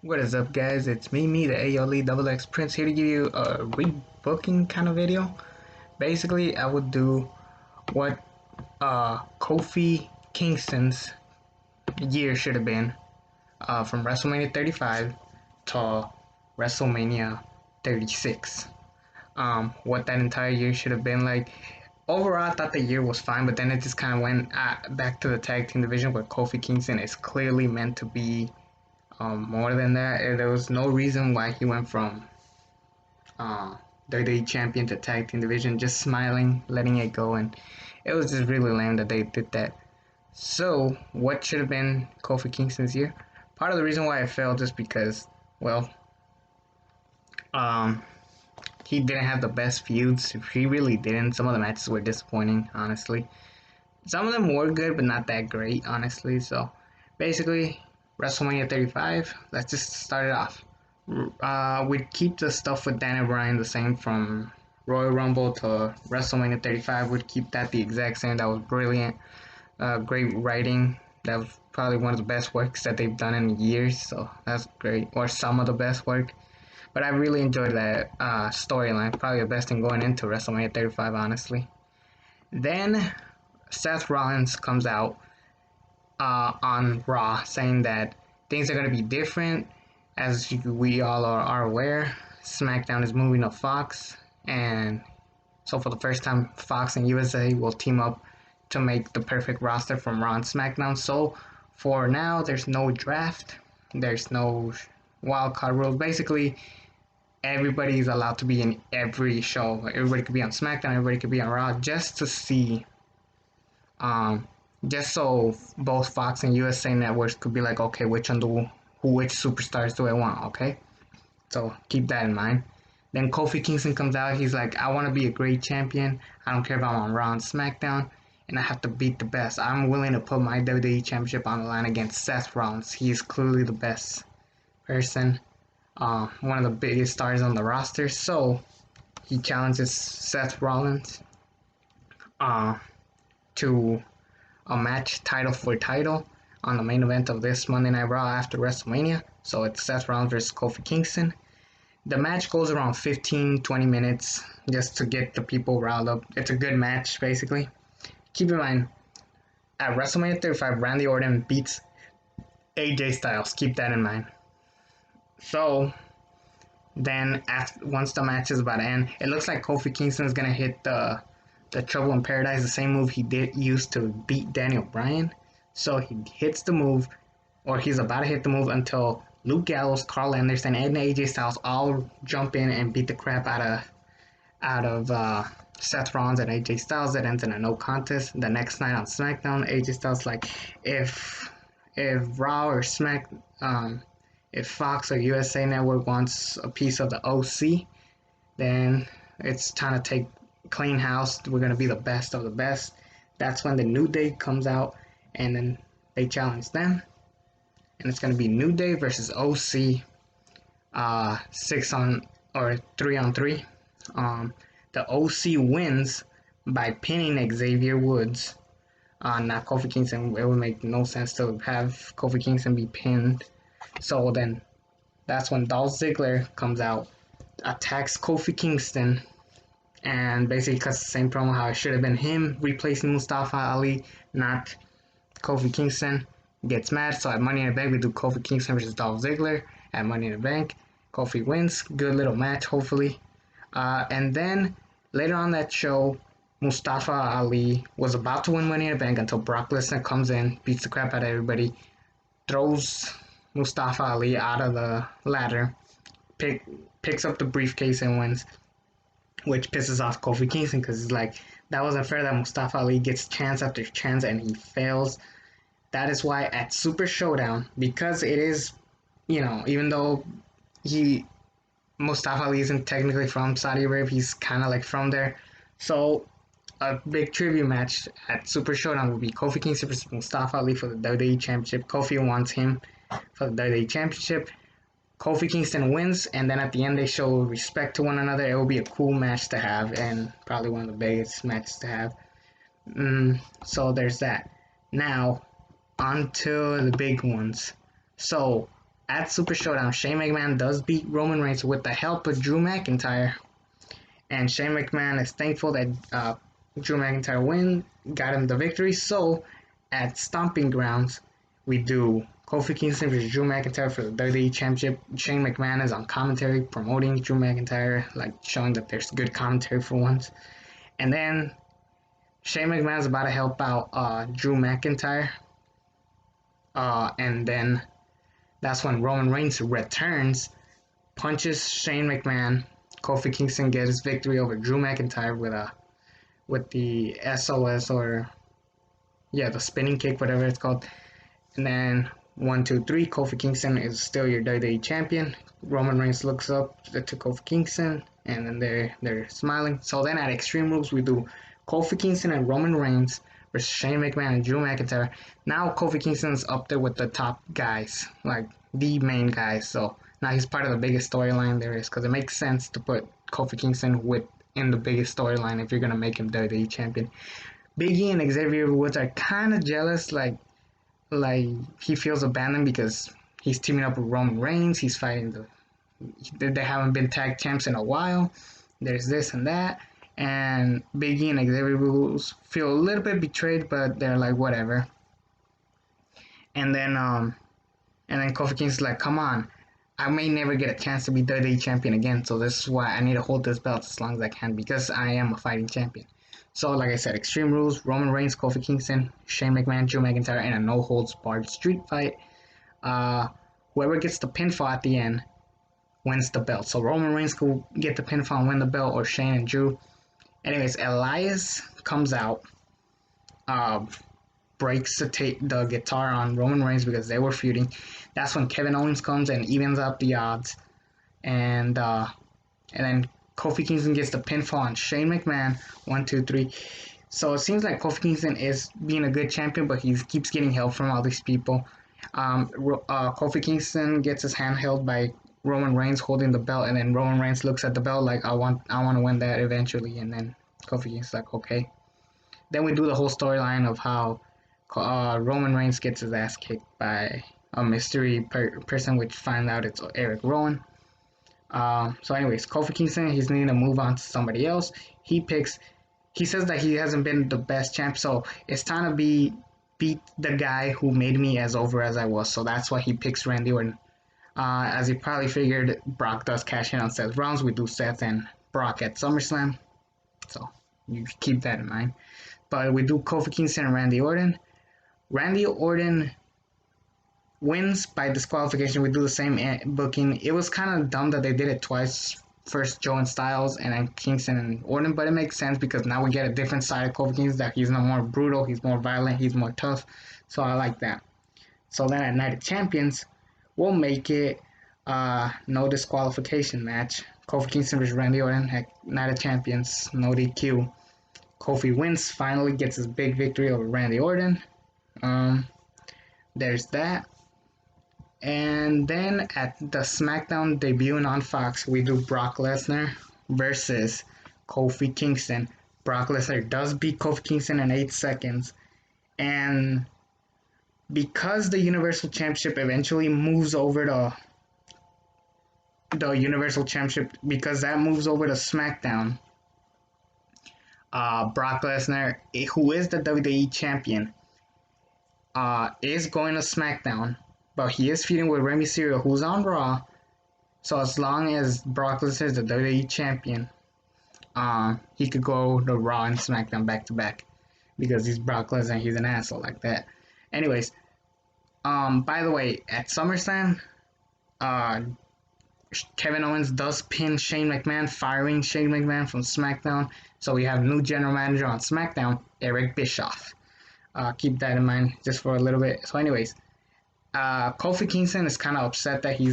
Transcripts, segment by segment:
What is up, guys? It's me, the AOLE Double X Prince, here to give you a rebooking kind of video. Basically, I would do what Kofi Kingston's year should have been from WrestleMania 35 to WrestleMania 36. What that entire year should have been like. Overall, I thought the year was fine, but then it just kind of went back to the tag team division where Kofi Kingston is clearly meant to be more than that. There was no reason why he went from WWE champion to tag team division, just smiling, letting it go, and it was just really lame that they did that. So, what should have been Kofi Kingston's year? Part of the reason why it failed is because, well, he didn't have the best feuds. He really didn't. Some of the matches were disappointing, honestly. Some of them were good, but not that great, honestly. So, basically, WrestleMania 35, let's just start it off. We'd keep the stuff with Daniel Bryan the same from Royal Rumble to WrestleMania 35. We'd keep that the exact same. That was brilliant. Great writing. That was probably one of the best works that they've done in years. So that's great. Or some of the best work. But I really enjoyed that storyline. Probably the best thing going into WrestleMania 35, honestly. Then Seth Rollins comes out on Raw saying that things are going to be different. As we all are aware, SmackDown is moving to Fox, and so for the first time, Fox and USA will team up to make the perfect roster from Raw and SmackDown. So for now, there's no draft, there's no wild card rules. Basically, everybody's allowed to be in every show. Everybody could be on SmackDown, everybody could be on Raw, just to see, just so both Fox and USA networks could be like, okay, which superstars do I want, okay? So keep that in mind. Then Kofi Kingston comes out, he's like, I want to be a great champion. I don't care if I'm on Raw and SmackDown, and I have to beat the best. I'm willing to put my WWE Championship on the line against Seth Rollins. He's clearly the best person, one of the biggest stars on the roster. So he challenges Seth Rollins to a match title for title on the main event of this Monday Night Raw after WrestleMania. So it's Seth Rollins versus Kofi Kingston. The match goes around 15-20 minutes just to get the people riled up. It's a good match, basically. Keep in mind, at WrestleMania 35, Randy Orton beats AJ Styles. Keep that in mind. So then, once the match is about to end, it looks like Kofi Kingston is gonna hit the Trouble in Paradise, the same move he did use to beat Daniel Bryan. So he hits the move, or he's about to hit the move until Luke Gallows, Carl Anderson, and AJ Styles all jump in and beat the crap out of Seth Rollins and AJ Styles. That ends in a no contest. The next night on SmackDown, AJ Styles like, if Raw or if Fox or USA Network wants a piece of the OC, then it's time to take clean house. We're gonna be the best of the best. That's when the New Day comes out, and then they challenge them, and it's gonna be New Day versus OC, 3-on-3. The OC wins by pinning Xavier Woods. Not Kofi Kingston. It would make no sense to have Kofi Kingston be pinned. So then, that's when Dolph Ziggler comes out, attacks Kofi Kingston, and basically cuts the same promo how it should have been him replacing Mustafa Ali, not Kofi Kingston. Gets mad, so at Money in the Bank we do Kofi Kingston versus Dolph Ziggler at Money in the Bank. Kofi wins, good little match, hopefully. And then later on that show, Mustafa Ali was about to win Money in the Bank until Brock Lesnar comes in, beats the crap out of everybody, throws Mustafa Ali out of the ladder, picks up the briefcase and wins, which pisses off Kofi Kingston because he's like, that wasn't fair that Mustafa Ali gets chance after chance and he fails. That is why at Super Showdown, because it is, even though Mustafa Ali isn't technically from Saudi Arabia, he's kind of like from there. So a big trivia match at Super Showdown will be Kofi Kingston versus Mustafa Ali for the WWE Championship. Kofi wants him for the WWE Championship. Kofi Kingston wins, and then at the end they show respect to one another. It will be a cool match to have, and probably one of the biggest matches to have. So there's that. Now, on to the big ones. So At Super Showdown, Shane McMahon does beat Roman Reigns with the help of Drew McIntyre, and Shane McMahon is thankful that Drew McIntyre got him the victory. So at Stomping Grounds, we do Kofi Kingston versus Drew McIntyre for the WWE Championship. Shane McMahon is on commentary promoting Drew McIntyre, like showing that there's good commentary for once. And then Shane McMahon is about to help out Drew McIntyre. And then that's when Roman Reigns returns, punches Shane McMahon. Kofi Kingston gets his victory over Drew McIntyre with the SOS, or the spinning kick, whatever it's called. And then 1, 2, 3, Kofi Kingston is still your WWE champion. Roman Reigns looks up to Kofi Kingston, and then they're smiling. So then at Extreme Rules, we do Kofi Kingston and Roman Reigns versus Shane McMahon and Drew McIntyre. Now Kofi Kingston's up there with the top guys, like the main guys. So now he's part of the biggest storyline there is, because it makes sense to put Kofi Kingston in the biggest storyline if you're gonna make him WWE champion. Big E and Xavier Woods are kind of jealous, like he feels abandoned because he's teaming up with Roman Reigns. He's fighting they haven't been tag champs in a while. There's this and that, and Big E and Xavier Woods feel a little bit betrayed, but they're like whatever. And then Kofi Kingston's like, come on, I may never get a chance to be WWE champion again, so this is why I need to hold this belt as long as I can, because I am a fighting champion. So, like I said, Extreme Rules, Roman Reigns, Kofi Kingston, Shane McMahon, Drew McIntyre, and a no-holds-barred street fight. Whoever gets the pinfall at the end wins the belt. So Roman Reigns could get the pinfall and win the belt, or Shane and Drew. Anyways, Elias comes out, breaks the guitar on Roman Reigns because they were feuding. That's when Kevin Owens comes and evens up the odds. And then Kofi Kingston gets the pinfall on Shane McMahon. 1, 2, 3. So it seems like Kofi Kingston is being a good champion, but he keeps getting help from all these people. Kofi Kingston gets his hand held by Roman Reigns holding the belt, and then Roman Reigns looks at the belt like, I want to win that eventually. And then Kofi Kingston's like, okay. Then we do the whole storyline of how Roman Reigns gets his ass kicked by a mystery person, which find out it's Eric Rowan. So anyways, Kofi Kingston, he's needing to move on to somebody else. He says that he hasn't been the best champ, so it's time to beat the guy who made me as over as I was. So that's why he picks Randy Orton. As he probably figured, Brock does cash in on Seth Rollins. We do Seth and Brock at SummerSlam, so you keep that in mind. But we do Kofi Kingston and Randy Orton. Randy Orton wins by disqualification. We do the same booking. It was kind of dumb that they did it twice. First Joe and Styles, and then Kingston and Orton, but it makes sense because now we get a different side of Kofi Kingston, that he's not more brutal, he's more violent, he's more tough. So I like that. So then at Night of Champions, we'll make it no disqualification match. Kofi Kingston versus Randy Orton at Night of Champions, no DQ. Kofi wins, finally gets his big victory over Randy Orton. There's that. And then at the SmackDown debuting on Fox, we do Brock Lesnar versus Kofi Kingston. Brock Lesnar does beat Kofi Kingston in 8 seconds. And because the Universal Championship eventually moves over to the Universal Championship, because that moves over to SmackDown, Brock Lesnar, who is the WWE Champion, is going to SmackDown. But he is feuding with Rey Mysterio, who's on Raw. So as long as Brock Lesnar is the WWE Champion, he could go to Raw and SmackDown back to back, because he's Brock Lesnar, he's an asshole like that. Anyways, by the way, at SummerSlam, Kevin Owens does pin Shane McMahon, firing Shane McMahon from SmackDown. So we have new general manager on SmackDown, Eric Bischoff. Keep that in mind just for a little bit. So anyways, Kofi Kingston is kind of upset that he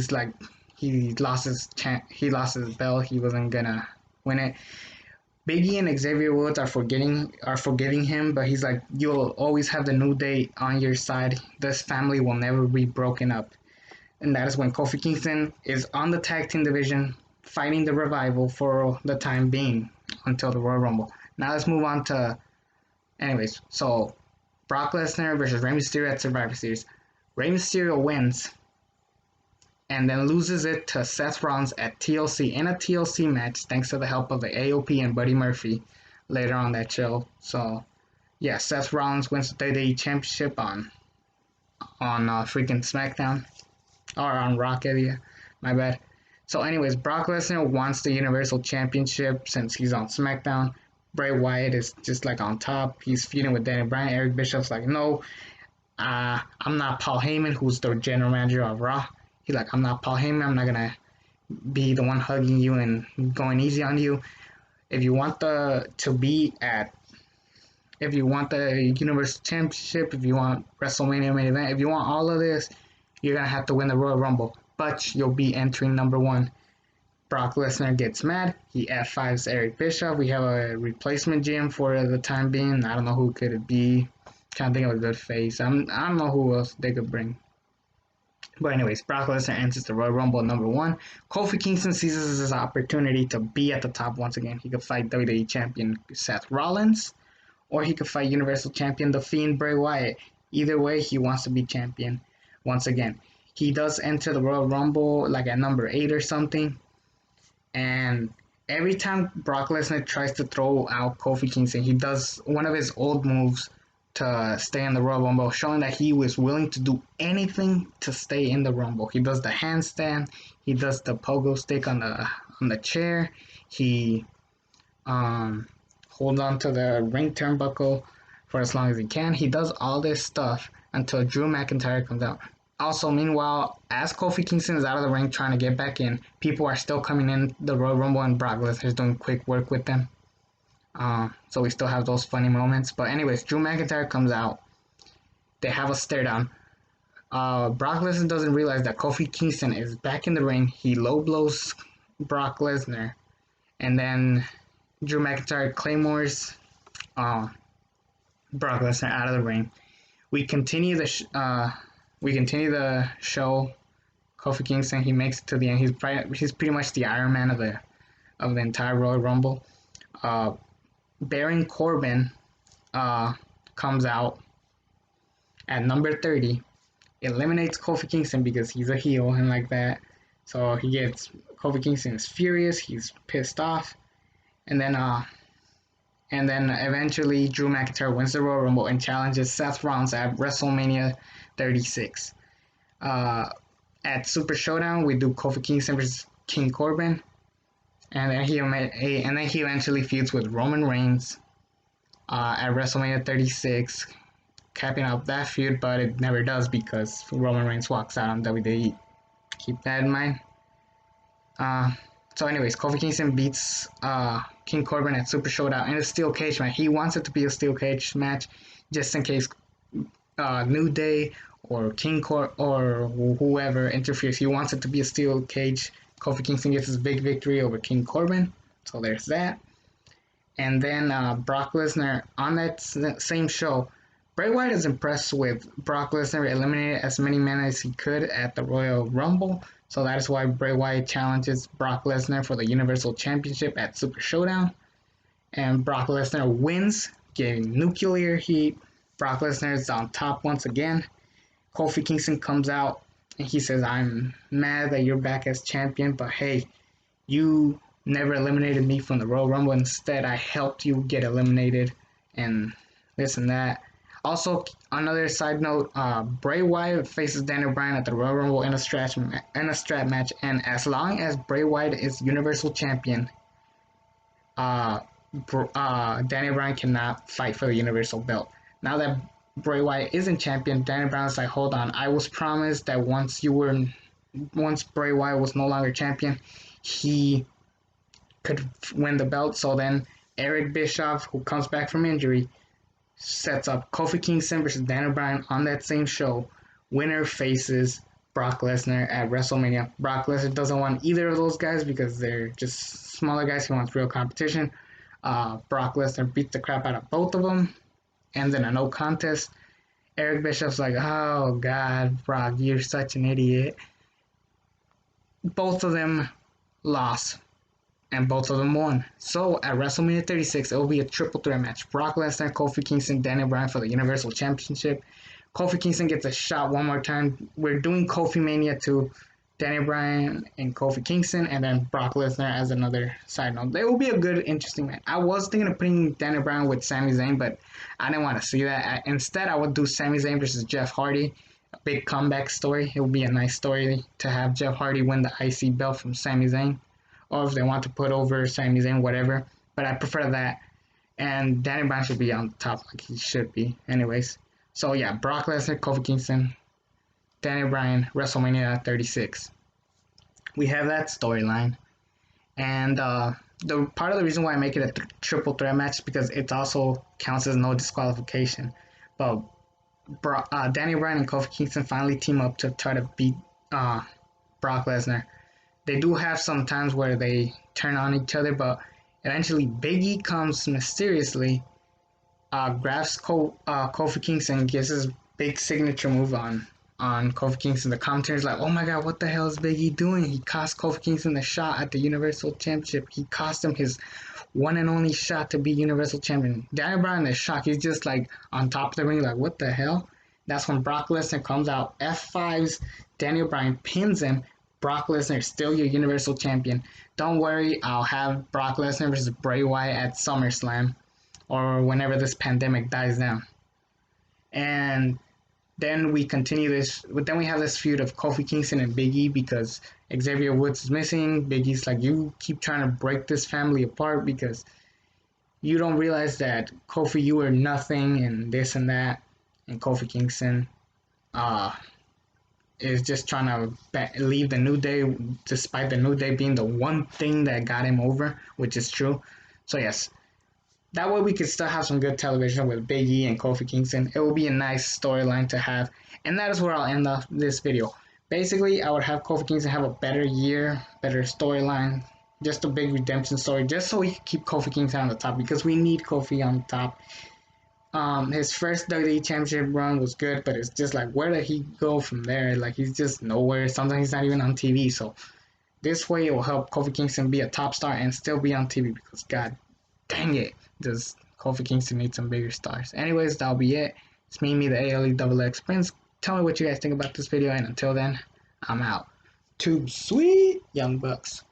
lost his belt. He wasn't gonna win it. Big E and Xavier Woods are forgiving him, but he's like, you'll always have the New Day on your side. This family will never be broken up. And that is when Kofi Kingston is on the tag team division, fighting the Revival for the time being until the Royal Rumble. Now let's move on to, anyways, so Brock Lesnar versus Rey Mysterio at Survivor Series. Rey Mysterio wins, and then loses it to Seth Rollins at TLC in a TLC match thanks to the help of the AOP and Buddy Murphy later on that show. So yeah, Seth Rollins wins the WWE Championship on freaking SmackDown or on Raw. Yeah, my bad. So anyways, Brock Lesnar wants the Universal Championship since he's on SmackDown. Bray Wyatt is just like on top. He's feuding with Daniel Bryan. Eric Bischoff's like, no, I'm not Paul Heyman, who's the general manager of Raw. He's like, I'm not Paul Heyman. I'm not gonna be the one hugging you and going easy on you. If you want the Universal Championship, if you want WrestleMania main event, if you want all of this, you're gonna have to win the Royal Rumble. But you'll be entering number 1. Brock Lesnar gets mad. He F5s Eric Bischoff. We have a replacement GM for the time being. I don't know who could it be. Can't think of a good face. I don't know who else they could bring. But anyways, Brock Lesnar enters the Royal Rumble number 1. Kofi Kingston seizes his opportunity to be at the top once again. He could fight WWE Champion Seth Rollins, or he could fight Universal Champion The Fiend Bray Wyatt. Either way, he wants to be champion once again. He does enter the Royal Rumble like at number 8 or something. And every time Brock Lesnar tries to throw out Kofi Kingston, he does one of his old moves to stay in the Royal Rumble, showing that he was willing to do anything to stay in the Rumble. He does the handstand, he does the pogo stick on the chair, he holds on to the ring turnbuckle for as long as he can. He does all this stuff until Drew McIntyre comes out. Also, meanwhile, as Kofi Kingston is out of the ring trying to get back in, people are still coming in the Royal Rumble and Brock Lesnar is doing quick work with them. So we still have those funny moments. But anyways, Drew McIntyre comes out. They have a stare down. Brock Lesnar doesn't realize that Kofi Kingston is back in the ring. He low blows Brock Lesnar. And then Drew McIntyre claymores Brock Lesnar out of the ring. We continue the show. Kofi Kingston, he makes it to the end. He's pretty much the Iron Man of the entire Royal Rumble. Baron Corbin comes out at number 30, eliminates Kofi Kingston because he's a heel and like that. So Kofi Kingston is furious. He's pissed off, and then eventually Drew McIntyre wins the Royal Rumble and challenges Seth Rollins at WrestleMania 36. At Super Showdown, we do Kofi Kingston versus King Corbin, and then he eventually feuds with Roman Reigns at WrestleMania 36, capping up that feud, but it never does because Roman Reigns walks out on WWE. Keep that in mind. So anyways, Kofi Kingston beats King Corbin at Super Showdown in a steel cage match. He wants it to be a steel cage match just in case New Day or or whoever interferes. He wants it to be a steel cage. Kofi Kingston gets his big victory over King Corbin. So there's that. And then Brock Lesnar on that same show. Bray Wyatt is impressed with Brock Lesnar eliminating as many men as he could at the Royal Rumble. So that is why Bray Wyatt challenges Brock Lesnar for the Universal Championship at Super Showdown. And Brock Lesnar wins, getting nuclear heat. Brock Lesnar is on top once again. Kofi Kingston comes out and he says, I'm mad that you're back as champion, but hey, you never eliminated me from the Royal Rumble. Instead, I helped you get eliminated and this and that. Also, another side note, Bray Wyatt faces Daniel Bryan at the Royal Rumble in a strap match, and as long as Bray Wyatt is Universal Champion, Daniel Bryan cannot fight for the Universal belt. Now that Bray Wyatt isn't champion, Daniel Bryan's like, hold on, I was promised that once Bray Wyatt was no longer champion, he could win the belt. So then Eric Bischoff, who comes back from injury, sets up Kofi Kingston versus Daniel Bryan on that same show. Winner faces Brock Lesnar at WrestleMania. Brock Lesnar doesn't want either of those guys because they're just smaller guys. He wants real competition. Brock Lesnar beats the crap out of both of them. Ends in a no contest. Eric Bischoff's like, oh God, Brock, you're such an idiot. Both of them lost. And both of them won. So at WrestleMania 36, it will be a triple threat match. Brock Lesnar, Kofi Kingston, Daniel Bryan for the Universal Championship. Kofi Kingston gets a shot one more time. We're doing Kofi Mania 2. Daniel Bryan and Kofi Kingston, and then Brock Lesnar as another side note. It will be a good, interesting match. I was thinking of putting Daniel Bryan with Sami Zayn, but I didn't want to see that. Instead, I would do Sami Zayn versus Jeff Hardy. A big comeback story. It would be a nice story to have Jeff Hardy win the IC belt from Sami Zayn. Or if they want to put over Sami Zayn, whatever. But I prefer that. And Daniel Bryan should be on top like he should be. Anyways. So yeah, Brock Lesnar, Kofi Kingston, Daniel Bryan, WrestleMania 36. We have that storyline, and the part of the reason why I make it a triple threat match is because it also counts as no disqualification. But Daniel Bryan and Kofi Kingston finally team up to try to beat Brock Lesnar. They do have some times where they turn on each other, but eventually Big E comes mysteriously, grabs Kofi Kingston, and gives his big signature move on Kofi Kingston. The commentator's like, oh my god, what the hell is Big E doing? He cost Kofi Kingston the shot at the Universal Championship. He cost him his one and only shot to be Universal Champion. Daniel Bryan is shocked. He's just like on top of the ring, like, what the hell? That's when Brock Lesnar comes out, F5s Daniel Bryan, pins him. Brock Lesnar is still your Universal Champion. Don't worry, I'll have Brock Lesnar versus Bray Wyatt at SummerSlam or whenever this pandemic dies down. And then we continue this. Then we have this feud of Kofi Kingston and Big E because Xavier Woods is missing. Big E's like, you keep trying to break this family apart because you don't realize that Kofi, you were nothing and this and that. And Kofi Kingston is just trying to leave the New Day, despite the New Day being the one thing that got him over, which is true. So yes, that way we could still have some good television with Big E and Kofi Kingston. It will be a nice storyline to have. And that is where I'll end off this video. Basically, I would have Kofi Kingston have a better year, better storyline, just a big redemption story, just so we can keep Kofi Kingston on the top, because we need Kofi on the top. His first WWE Championship run was good, but it's just like, where did he go from there? Like, he's just nowhere. Sometimes he's not even on TV. So this way it will help Kofi Kingston be a top star and still be on TV, because god dang it, does Kofi Kingston need some bigger stars. Anyways, that'll be it. It's me, the ALEXX Prince. Tell me what you guys think about this video, and until then, I'm out. Too sweet, Young Bucks.